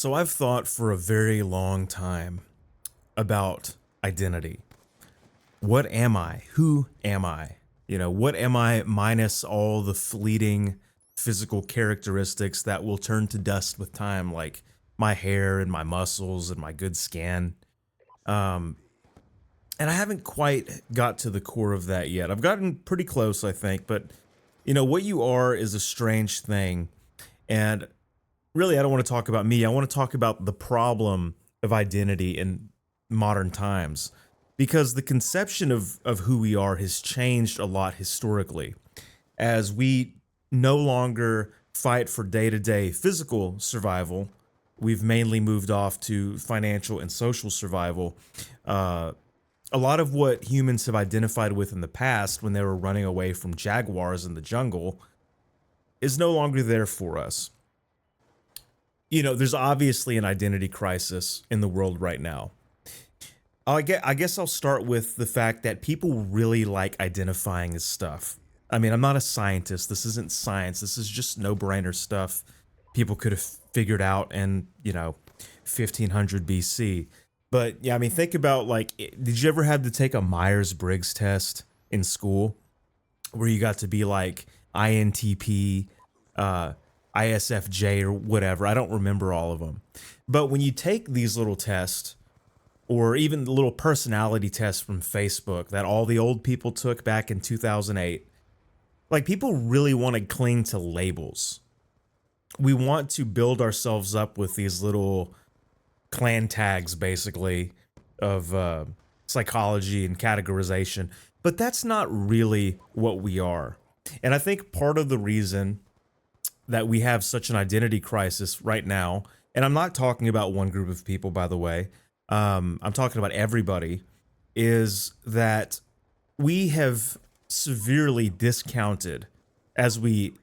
So I've thought for a very long time about identity. What am I? Who am I? What am I minus all the fleeting physical characteristics that will turn to dust with time, like my hair and my muscles and my good skin? Um, and I haven't quite got to the core of that yet. I've gotten pretty close, I think, but what you are is a strange thing. And really, I don't want to talk about me. I want to talk about the problem of identity in modern times because the conception of who we are has changed a lot historically as we no longer fight for day-to-day physical survival. We've mainly moved off to financial and social survival. uh, a lot of what humans have identified with in the past when they were running away from jaguars in the jungle is no longer there for us. There's obviously an identity crisis in the world right now. I guess I'll start with the fact that people really like identifying as stuff. I mean, I'm not a scientist. This isn't science. This is just no-brainer stuff people could have figured out in, 1500 BC. But yeah, I mean, think about like, did you ever have to take a Myers-Briggs test in school where you got to be like INTP, uh, ISFJ, or whatever? I don't remember all of them. But when you take these little tests, or even the little personality tests from Facebook that all the old people took back in 2008, like people really want to cling to labels. We want to build ourselves up with these little clan tags, basically, of psychology and categorization. But that's not really what we are. And I think part of the reason that we have such an identity crisis right now, and I'm not talking about one group of people, by the way, I'm talking about everybody, is that we have severely discounted as we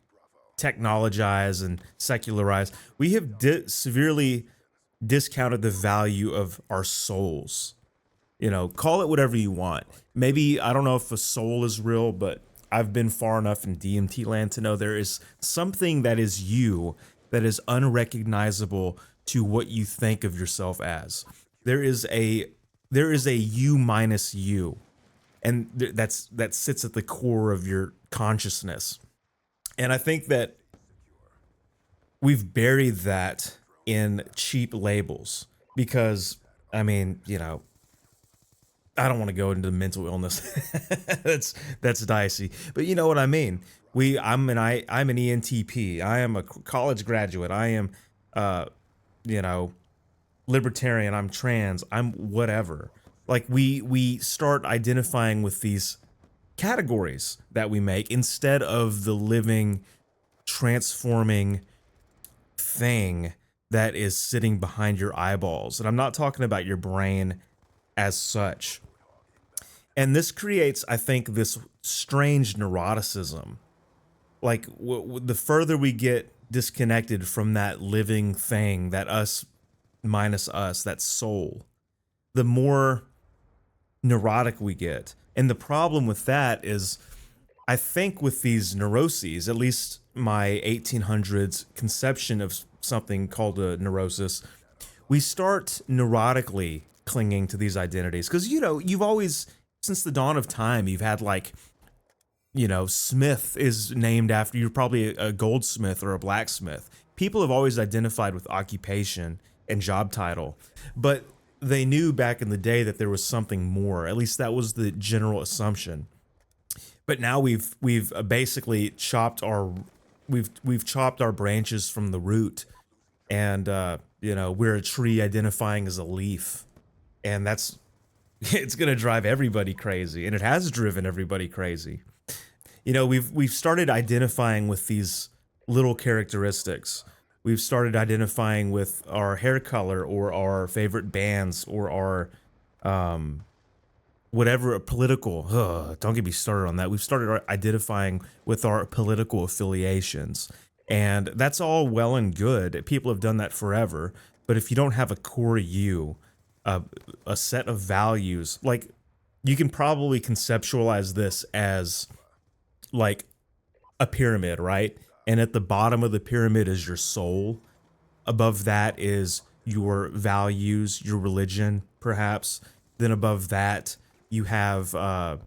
technologize and secularize. We have severely discounted the value of our souls. Call it whatever you want. Maybe, I don't know if a soul is real, but I've been far enough in DMT land to know there is something that is you that is unrecognizable to what you think of yourself as. There is a you minus you, and that sits at the core of your consciousness. And I think that we've buried that in cheap labels because, I mean, I don't want to go into mental illness. that's dicey, but you know what I mean. I'm an ENTP. I am a college graduate. I am, uh, you know, libertarian. I'm trans. I'm whatever. Like we start identifying with these categories that we make instead of the living, transforming thing that is sitting behind your eyeballs. And I'm not talking about your brain as such. And this creates, I think, this strange neuroticism. Like the further we get disconnected from that living thing, that us minus us, that soul, the more neurotic we get. And the problem with that is, I think with these neuroses, at least my 1800s conception of something called a neurosis, we start neurotically clinging to these identities. Because, you've always, since the dawn of time, you've had like, Smith is named after, you're probably a goldsmith or a blacksmith. People have always identified with occupation and job title, but they knew back in the day that there was something more. At least that was the general assumption. But now we've basically chopped our we've chopped our branches from the root, and we're a tree identifying as a leaf, and that's it's gonna drive everybody crazy, and it has driven everybody crazy. We've started identifying with these little characteristics. We've started identifying with our hair color or our favorite bands or our whatever political. Don't get me started on that. We've started identifying with our political affiliations, and that's all well and good. People have done that forever. But if you don't have a core you, a set of values, like you can probably conceptualize this as like a pyramid, right? And at the bottom of the pyramid is your soul. Above that is your values, your religion, perhaps. Then above that, you have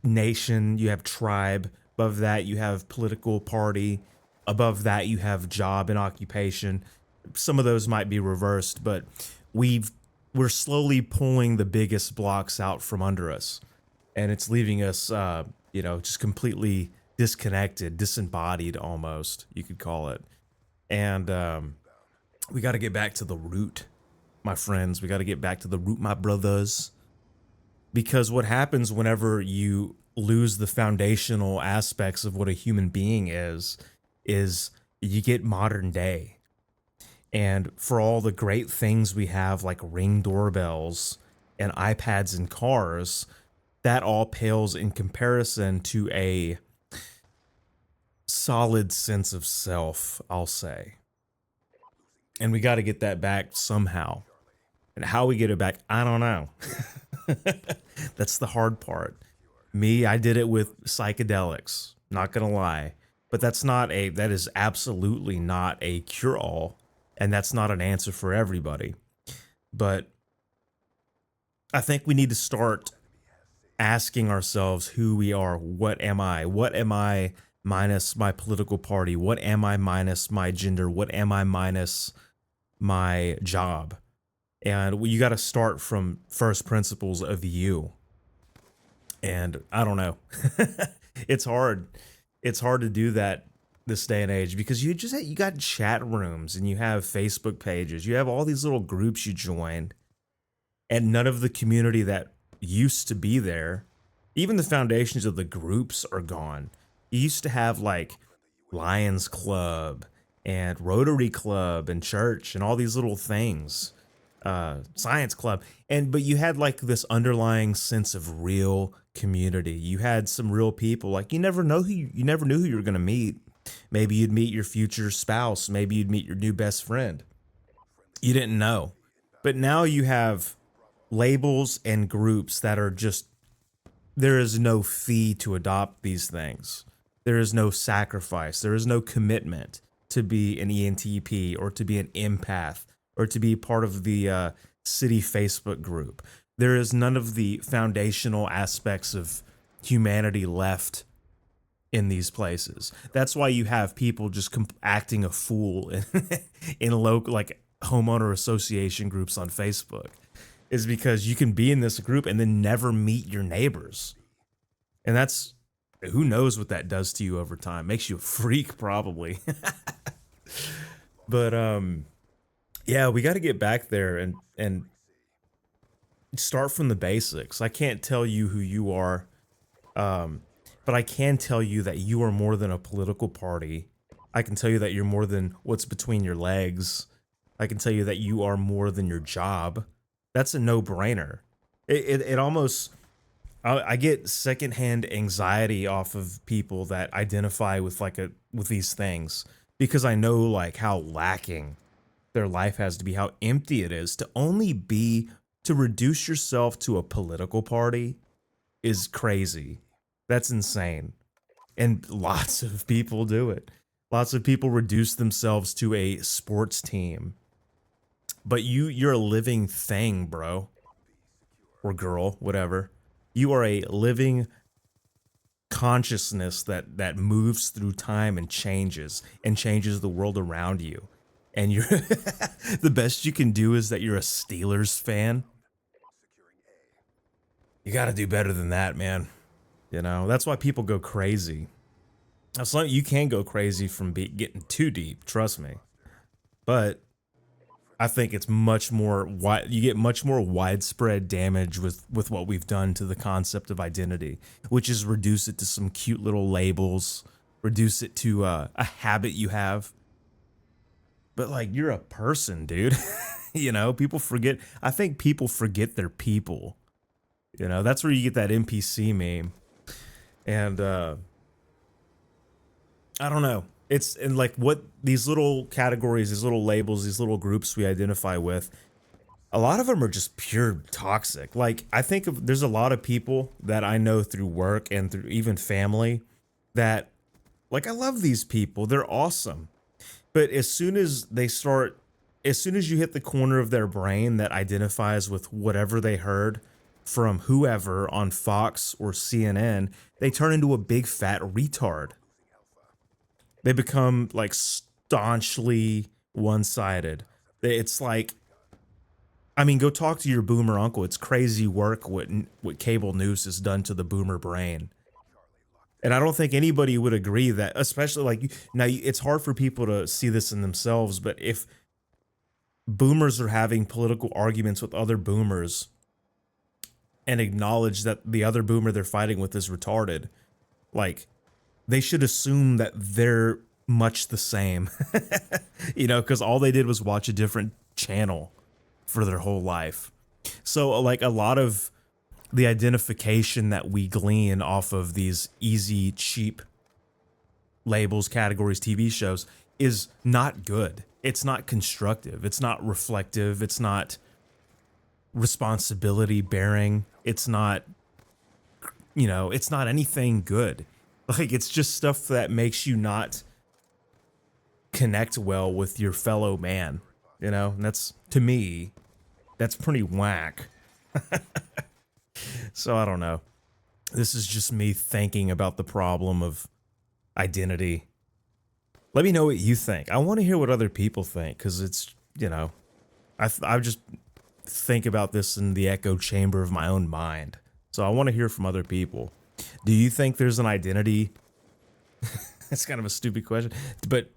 nation, you have tribe. Above that, you have political party. Above that, you have job and occupation. Some of those might be reversed, but we've we're slowly pulling the biggest blocks out from under us, and it's leaving us, just completely disconnected, disembodied, almost you could call it. And we got to get back to the root, my friends. We got to get back to the root, my brothers. Because what happens whenever you lose the foundational aspects of what a human being is you get modern day. And for all the great things we have, like Ring doorbells and iPads and cars, that all pales in comparison to a solid sense of self, I'll say. And we got to get that back somehow. And how we get it back, I don't know. That's the hard part. Me, I did it with psychedelics, not gonna lie. But that is absolutely not a cure all. And that's not an answer for everybody. But I think we need to start asking ourselves who we are. What am I? What am I minus my political party? What am I minus my gender? What am I minus my job? And you got to start from first principles of you. And I don't know. It's hard. It's hard to do that this day and age because you got chat rooms and you have Facebook pages. You have all these little groups you join, and none of the community that used to be there, even the foundations of the groups are gone. You used to have like Lions Club and Rotary Club and church and all these little things, Science Club, but you had like this underlying sense of real community. You had some real people. Like you never knew who you were gonna meet. Maybe you'd meet your future spouse. Maybe you'd meet your new best friend. You didn't know. But now you have labels and groups that are just, there is no fee to adopt these things. There is no sacrifice. There is no commitment to be an ENTP or to be an empath or to be part of the city Facebook group. There is none of the foundational aspects of humanity left in these places. That's why you have people just acting a fool in local, like homeowner association groups on Facebook, is because you can be in this group and then never meet your neighbors. And that's, who knows what that does to you over time. Makes you a freak probably. But yeah, we got to get back there and start from the basics. I can't tell you who you are. But I can tell you that you are more than a political party. I can tell you that you're more than what's between your legs. I can tell you that you are more than your job. That's a no-brainer. It almost, I get secondhand anxiety off of people that identify with with these things, because I know like how lacking their life has to be, how empty it is to reduce yourself to a political party is crazy. That's insane. And lots of people do it. Lots of people reduce themselves to a sports team. But you're a living thing, bro. Or girl, whatever. You are a living consciousness that moves through time and changes the world around you. And you're the best you can do is that you're a Steelers fan. You got to do better than that, man. You know, that's why people go crazy. That's like, you can go crazy from getting too deep, trust me. But I think it's much more you get much more widespread damage with what we've done to the concept of identity, which is reduce it to some cute little labels, reduce it to a habit you have. But like, you're a person, dude. You know, I think people forget they're people. You know, that's where you get that NPC meme. And I don't know. It's in like what these little categories, these little labels, these little groups we identify with, a lot of them are just pure toxic. Like I think there's a lot of people that I know through work and through even family that, like, I love these people. They're awesome. But as soon as they start as soon as you hit the corner of their brain that identifies with whatever they heard from whoever on Fox or CNN, they turn into a big fat retard. They become like staunchly one-sided. It's like, I mean, go talk to your boomer uncle. It's crazy work what cable news has done to the boomer brain. And I don't think anybody would agree that, especially like now, it's hard for people to see this in themselves, but if boomers are having political arguments with other boomers and acknowledge that the other boomer they're fighting with is retarded, like they should assume that they're much the same, you know, because all they did was watch a different channel for their whole life. So like a lot of the identification that we glean off of these easy, cheap labels, categories, TV shows is not good. It's not constructive. It's not reflective. It's not responsibility bearing. It's not, you know, it's not anything good. Like it's just stuff that makes you not connect well with your fellow man, you know? And that's, to me, that's pretty whack. So I don't know. This is just me thinking about the problem of identity. Let me know what you think. I want to hear what other people think, because it's, you know, I just think about this in the echo chamber of my own mind. So I want to hear from other people. Do you think there's an identity? It's kind of a stupid question, but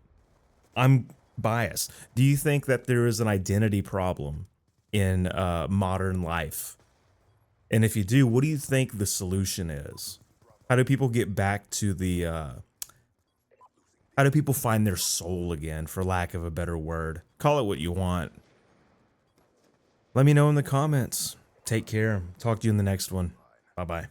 I'm biased. Do you think that there is an identity problem in modern life? And if you do, what do you think the solution is? How do people get back to the, how do people find their soul again, for lack of a better word? Call it what you want. Let me know in the comments. Take care. Talk to you in the next one. Bye-bye.